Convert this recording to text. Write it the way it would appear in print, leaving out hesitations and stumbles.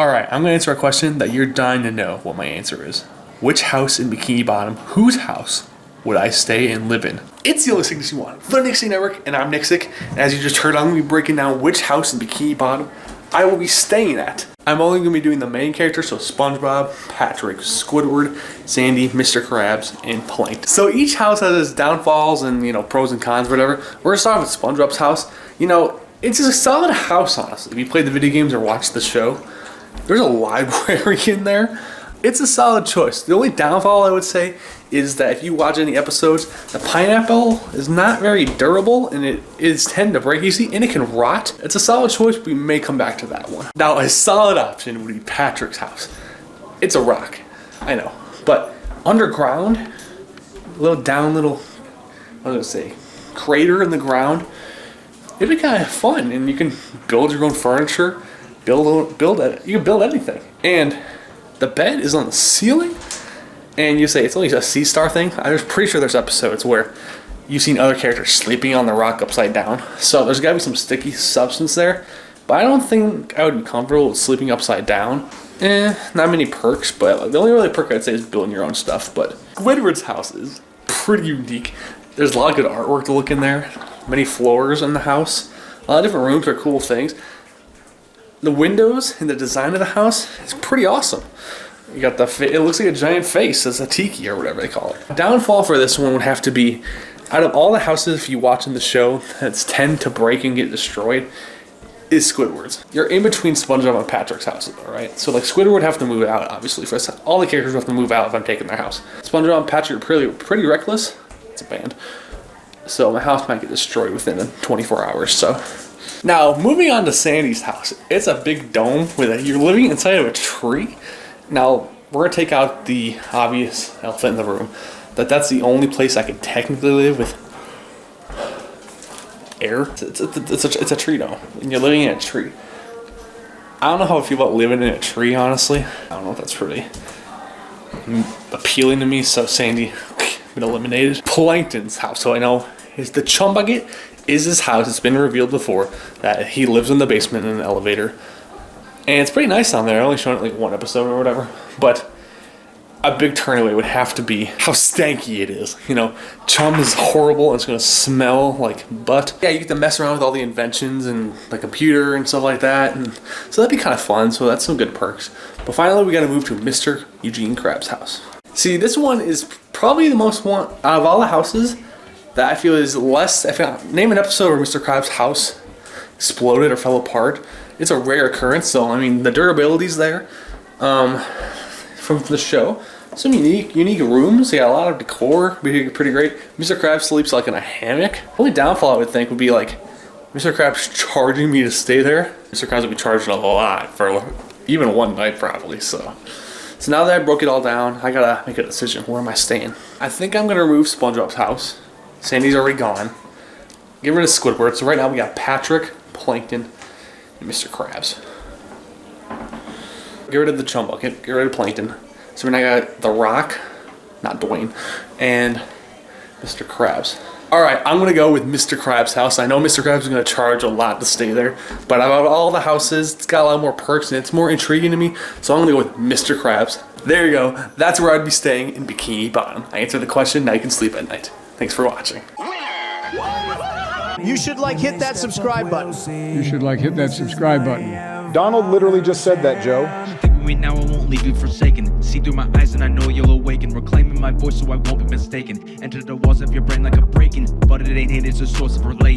Alright, I'm going to answer a question that you're dying to know what my answer is. Which house in Bikini Bottom, whose house, would I stay and live in? It's the only sickness you want. For the NICSICK Network, and I'm NICSICK. And as you just heard, I'm going to be breaking down which house in Bikini Bottom I will be staying at. I'm only going to be doing the main characters, so SpongeBob, Patrick, Squidward, Sandy, Mr. Krabs, and Plankton. So each house has its downfalls and, you know, pros and cons, whatever. We're going to start with SpongeBob's house. You know, it's a solid house, honestly. If you played the video games or watched the show, there's a library in there. It's a solid choice. The only downfall I would say is that if you watch any episodes, the pineapple is not very durable and it is tend to break easy and it can rot. It's a solid choice, but we may come back to that one. Now, a solid option would be Patrick's house. It's a rock, I know, but underground, crater in the ground, it'd be kind of fun, and you can build your own furniture, you can build anything. And the bed is on the ceiling, and you say it's only a sea star thing. I'm pretty sure there's episodes where you've seen other characters sleeping on the rock upside down. So there's gotta be some sticky substance there. But I don't think I would be comfortable with sleeping upside down. Not many perks, but the only really perk I'd say is building your own stuff. But Squidward's house is pretty unique. There's a lot of good artwork to look in there. Many floors in the house. A lot of different rooms are cool things. The windows and the design of the house is pretty awesome. You got it looks like a giant face. It's a tiki or whatever they call it. Downfall for this one would have to be, out of all the houses, if you watch in the show, that tend to break and get destroyed, is Squidward's. You're in between SpongeBob and Patrick's houses, all right? So like Squidward would have to move out, obviously. For us, all the characters would have to move out if I'm taking their house. SpongeBob and Patrick are pretty reckless. It's a band. So my house might get destroyed within 24 hours, so. Now, moving on to Sandy's house. It's a big dome with you're living inside of a tree. Now, we're gonna take out the obvious elephant in the room. That's the only place I could technically live with air. It's a tree dome, and you're living in a tree. I don't know how I feel about living in a tree, honestly. I don't know if that's pretty appealing to me, so Sandy been eliminated. Plankton's house, so I know is the chum bucket is his house. It's been revealed before that he lives in the basement in an elevator. And it's pretty nice down there. I only shown it like one episode or whatever. But a big turnaaway would have to be how stanky it is. You know, chum is horrible. It's going to smell like butt. Yeah, you get to mess around with all the inventions and the computer and stuff like that. And so that'd be kind of fun. So that's some good perks. But finally, we got to move to Mr. Eugene Krabs' house. See, this one is probably the most one out of all the houses that I feel is less. Name an episode where Mr. Krabs' house exploded or fell apart. It's a rare occurrence, so I mean the durability's there from the show. Some unique rooms. They got a lot of decor, pretty great. Mr. Krabs sleeps like in a hammock. Only downfall I would think would be like Mr. Krabs charging me to stay there. Mr. Krabs would be charging a lot for even one night probably. So now that I broke it all down, I gotta make a decision. Where am I staying? I think I'm gonna remove SpongeBob's house. Sandy's already gone. Get rid of Squidward. So right now we got Patrick, Plankton, and Mr. Krabs. Get rid of the chum bucket. Get rid of Plankton. So now I got The Rock, not Dwayne, and Mr. Krabs. Alright, I'm gonna go with Mr. Krabs' house. I know Mr. Krabs is gonna charge a lot to stay there, but out of all the houses, it's got a lot more perks and it's more intriguing to me, so I'm gonna go with Mr. Krabs. There you go. That's where I'd be staying in Bikini Bottom. I answered the question, now you can sleep at night. Thanks for watching. You should hit that subscribe button. You should hit that subscribe button. Donald literally just said that, Joe. Think with me now, I won't leave you forsaken. See through my eyes and I know you'll awaken. Reclaiming my voice so I won't be mistaken. Enter the walls of your brain like a breaking, but it ain't it, it's a source of relation.